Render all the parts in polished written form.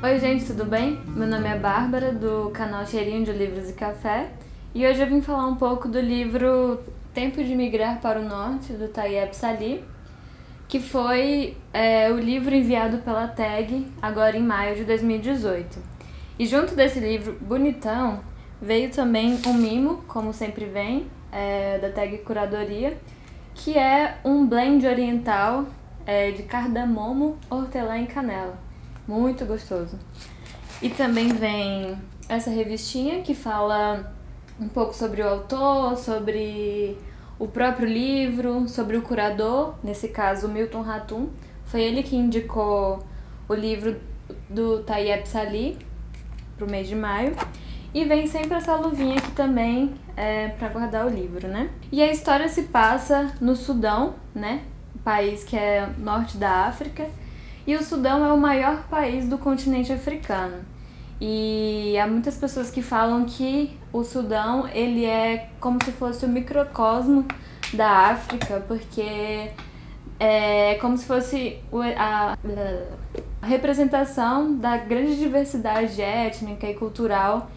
Oi gente, tudo bem? Meu nome é Bárbara, do canal Cheirinho de Livros e Café, e hoje eu vim falar um pouco do livro Tempo de Migrar para o Norte, do Tayeb Salih, que foi o livro enviado pela TAG agora em maio de 2018. E junto desse livro bonitão veio também um mimo, como sempre vem, da TAG Curadoria, que é um blend oriental de cardamomo, hortelã e canela. Muito gostoso. E também vem essa revistinha que fala um pouco sobre o autor, sobre o próprio livro, sobre o curador, nesse caso Milton Ratum. Foi ele que indicou o livro do Tayeb Salih para o mês de maio. E vem sempre essa luvinha aqui também para guardar o livro, né? E a história se passa no Sudão, né? O país que é norte da África. E o Sudão é o maior país do continente africano. E há muitas pessoas que falam que o Sudão ele é como se fosse o microcosmo da África, porque é como se fosse a representação da grande diversidade étnica e cultural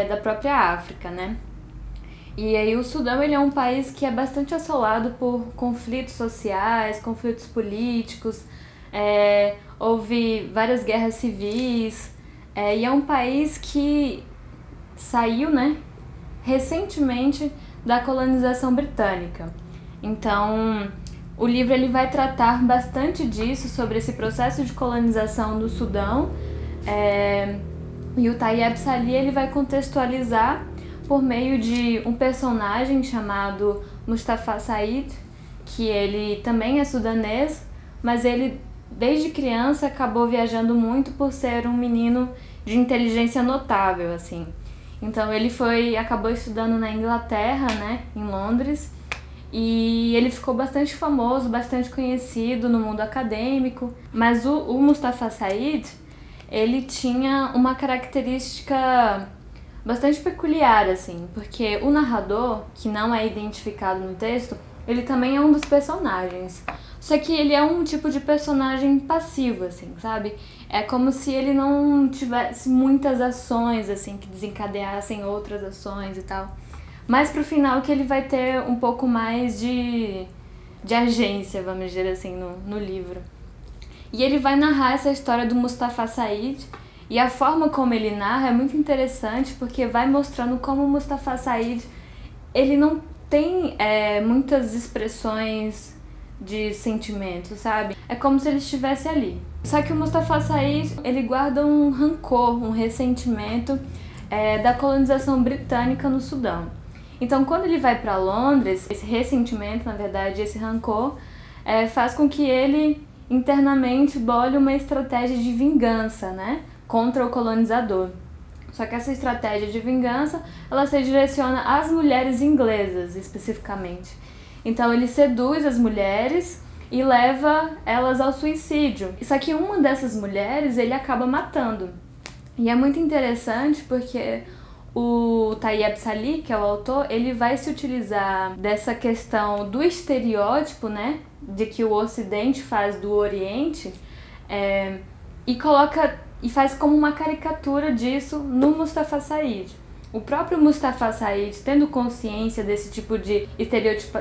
da própria África, né? E aí o Sudão ele é um país que é bastante assolado por conflitos sociais, conflitos políticos, houve várias guerras civis, e é um país que saiu, né, recentemente da colonização britânica. Então, o livro ele vai tratar bastante disso, sobre esse processo de colonização do Sudão, e o Tayeb Salih ele vai contextualizar por meio de um personagem chamado Mustafa Said, que ele também é sudanês, mas ele desde criança acabou viajando muito por ser um menino de inteligência notável, assim. Então ele acabou estudando na Inglaterra, né, em Londres, e ele ficou bastante famoso, bastante conhecido no mundo acadêmico. Mas o Mustafa Said, ele tinha uma característica bastante peculiar, assim, porque o narrador, que não é identificado no texto, ele também é um dos personagens. Só que ele é um tipo de personagem passivo, assim, sabe? É como se ele não tivesse muitas ações, assim, que desencadeassem outras ações e tal. Mas pro final que ele vai ter um pouco mais de agência, vamos dizer assim, no livro. E ele vai narrar essa história do Mustafa Said, e a forma como ele narra é muito interessante, porque vai mostrando como o Mustafa Said, ele não tem muitas expressões de sentimento, sabe? É como se ele estivesse ali. Só que o Mustafa Said, ele guarda um rancor, um ressentimento da colonização britânica no Sudão. Então, quando ele vai para Londres, esse ressentimento, na verdade, esse rancor, faz com que ele internamente bole uma estratégia de vingança, né, contra o colonizador. Só que essa estratégia de vingança, ela se direciona às mulheres inglesas, especificamente. Então ele seduz as mulheres e leva elas ao suicídio. Só que uma dessas mulheres ele acaba matando. E é muito interessante porque o Tayeb Salih, que é o autor, ele vai se utilizar dessa questão do estereótipo, né, de que o Ocidente faz do Oriente, e faz como uma caricatura disso no Mustafa Said. O próprio Mustafa Said, tendo consciência desse tipo de estereótipo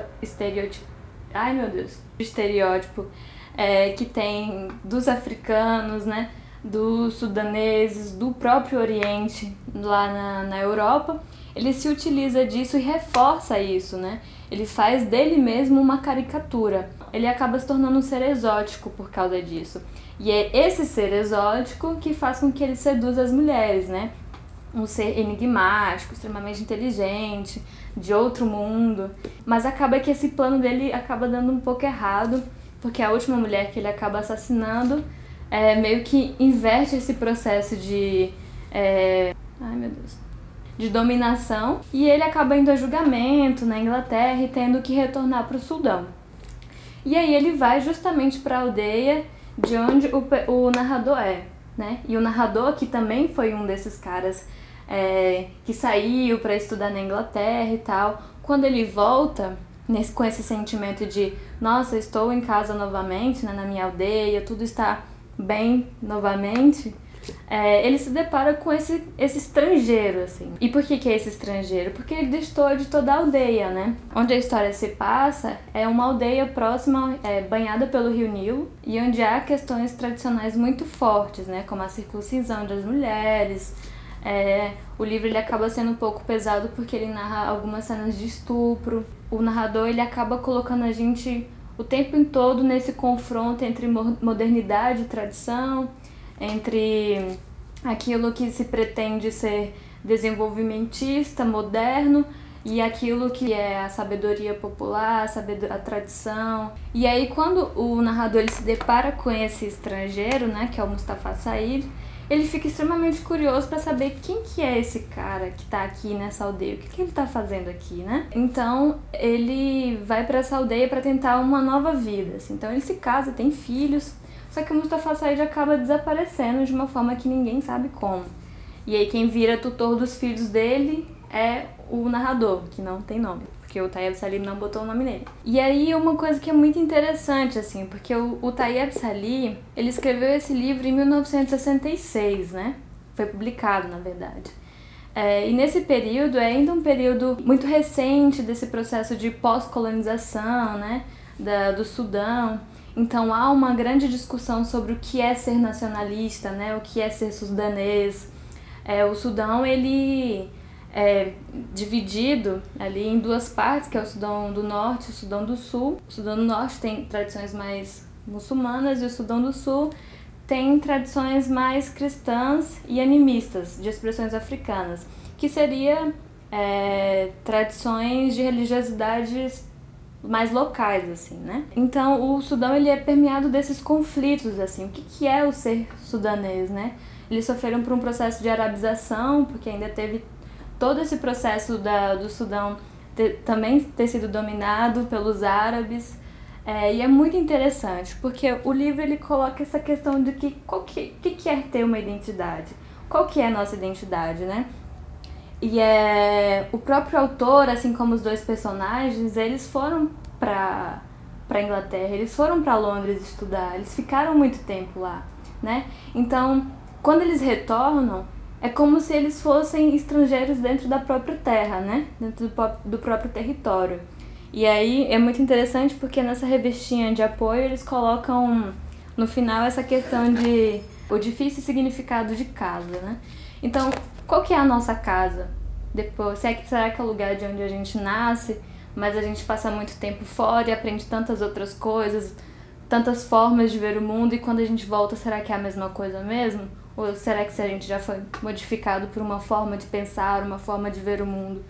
que tem dos africanos, né, dos sudaneses, do próprio Oriente lá na Europa, ele se utiliza disso e reforça isso, né? Ele faz dele mesmo uma caricatura. Ele acaba se tornando um ser exótico por causa disso. E é esse ser exótico que faz com que ele seduza as mulheres, né? Um ser enigmático, extremamente inteligente, de outro mundo. Mas acaba que esse plano dele acaba dando um pouco errado, porque a última mulher que ele acaba assassinando meio que inverte esse processo de de dominação, e ele acaba indo a julgamento na Inglaterra e tendo que retornar para o Sudão. E aí ele vai justamente para a aldeia de onde o narrador né? E o narrador, que também foi um desses caras que saiu para estudar na Inglaterra e tal, quando ele volta com esse sentimento de nossa, estou em casa novamente, né, na minha aldeia, tudo está bem novamente, ele se depara com esse estrangeiro, assim. E por que é esse estrangeiro? Porque ele destoa de toda a aldeia, né? Onde a história se passa é uma aldeia próxima, banhada pelo Rio Nilo, e onde há questões tradicionais muito fortes, né? Como a circuncisão das mulheres. O livro ele acaba sendo um pouco pesado porque ele narra algumas cenas de estupro. O narrador ele acaba colocando a gente o tempo todo nesse confronto entre modernidade e tradição, entre aquilo que se pretende ser desenvolvimentista, moderno, e aquilo que é a sabedoria popular, a tradição. E aí quando o narrador ele se depara com esse estrangeiro, né, que é o Mustafa Said, ele fica extremamente curioso para saber quem que é esse cara que tá aqui nessa aldeia, o que ele tá fazendo aqui, né? Então ele vai para essa aldeia para tentar uma nova vida, assim. Então ele se casa, tem filhos, só que o Mustafa Said acaba desaparecendo de uma forma que ninguém sabe como. E aí quem vira tutor dos filhos dele é o narrador, que não tem nome, porque o Tayyab Salim não botou o nome nele. E aí uma coisa que é muito interessante, assim, porque o Tayyab Salim, ele escreveu esse livro em 1966, né? Foi publicado, na verdade. E nesse período, é ainda um período muito recente desse processo de pós-colonização, né? Do Sudão. Então há uma grande discussão sobre o que é ser nacionalista, né? O que é ser sudanês. O Sudão, ele é dividido ali em duas partes, que é o Sudão do Norte e o Sudão do Sul. O Sudão do Norte tem tradições mais muçulmanas e o Sudão do Sul tem tradições mais cristãs e animistas, de expressões africanas, que seria tradições de religiosidades mais locais, assim, né? Então, o Sudão, ele é permeado desses conflitos, assim. O que é o ser sudanês, né? Eles sofreram por um processo de arabização, porque ainda teve todo esse processo do Sudão também ter sido dominado pelos árabes. E é muito interessante, porque o livro, ele coloca essa questão de que que é ter uma identidade? Qual que é a nossa identidade, né? E o próprio autor, assim como os dois personagens, eles foram para Inglaterra, eles foram para Londres estudar, eles ficaram muito tempo lá, né? Então, quando eles retornam, é como se eles fossem estrangeiros dentro da própria terra, né? Dentro do próprio território. E aí é muito interessante porque nessa revistinha de apoio eles colocam no final essa questão de o difícil significado de casa, né? Então, qual que é a nossa casa? Depois, será que é o lugar de onde a gente nasce, mas a gente passa muito tempo fora e aprende tantas outras coisas, tantas formas de ver o mundo, e quando a gente volta, será que é a mesma coisa mesmo? Ou será que a gente já foi modificado por uma forma de pensar, uma forma de ver o mundo?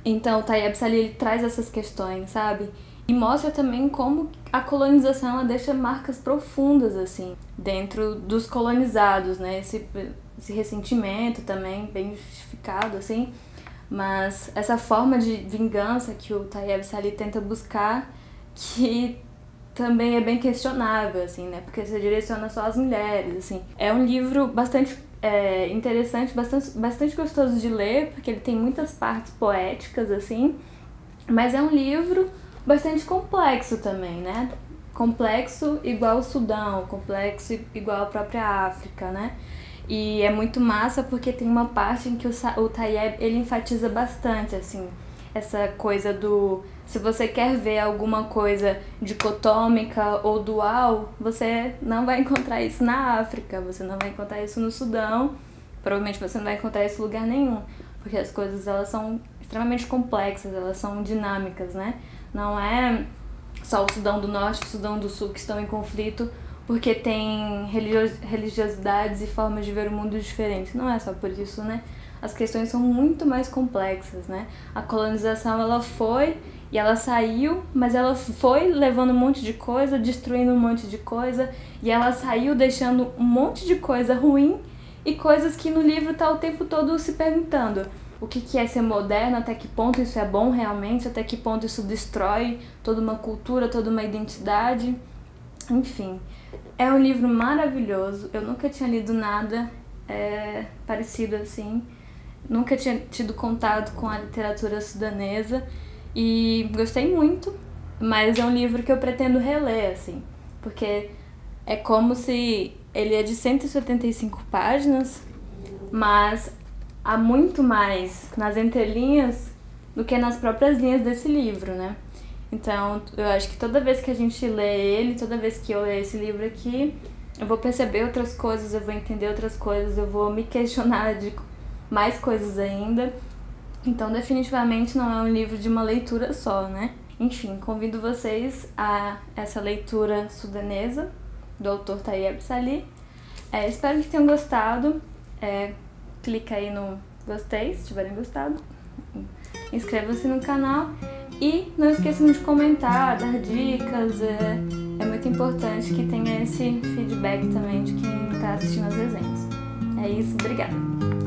Então o Tayyab Salim, ele traz essas questões, sabe? E mostra também como a colonização ela deixa marcas profundas, assim, dentro dos colonizados, né? Esse ressentimento também, bem justificado, assim. Mas essa forma de vingança que o Tayyab Salim tenta buscar, que também é bem questionável, assim, né? Porque se direciona só às mulheres, assim. É um livro bastante interessante, bastante gostoso de ler, porque ele tem muitas partes poéticas, assim. Mas é um livro bastante complexo também, né? Complexo igual o Sudão, complexo igual a própria África, né? E é muito massa porque tem uma parte em que o Tayyab, ele enfatiza bastante, assim, essa coisa do... Se você quer ver alguma coisa dicotômica ou dual, você não vai encontrar isso na África, você não vai encontrar isso no Sudão, provavelmente você não vai encontrar isso em lugar nenhum, porque as coisas, elas são extremamente complexas, elas são dinâmicas, né? Não é só o Sudão do Norte e o Sudão do Sul que estão em conflito porque tem religiosidades e formas de ver o mundo diferentes. Não é só por isso, né? As questões são muito mais complexas, né? A colonização, ela foi e ela saiu, mas ela foi levando um monte de coisa, destruindo um monte de coisa, e ela saiu deixando um monte de coisa ruim e coisas que no livro tá o tempo todo se perguntando o que é ser moderno, até que ponto isso é bom realmente, até que ponto isso destrói toda uma cultura, toda uma identidade. Enfim, é um livro maravilhoso. Eu nunca tinha lido nada parecido assim, nunca tinha tido contato com a literatura sudanesa e gostei muito, mas é um livro que eu pretendo reler, assim, porque é como se ele é de 175 páginas, mas há muito mais nas entrelinhas do que nas próprias linhas desse livro, né? Então, eu acho que toda vez que a gente lê ele, toda vez que eu ler esse livro aqui, eu vou perceber outras coisas, eu vou entender outras coisas, eu vou me questionar de mais coisas ainda. Então, definitivamente não é um livro de uma leitura só, né? Enfim, convido vocês a essa leitura sudanesa do autor Tayeb Salih. Espero que tenham gostado. Clica aí no gostei, se tiverem gostado. Inscreva-se no canal e não esqueçam de comentar, dar dicas. É muito importante que tenha esse feedback também de quem está assistindo as resenhas. É isso, obrigada!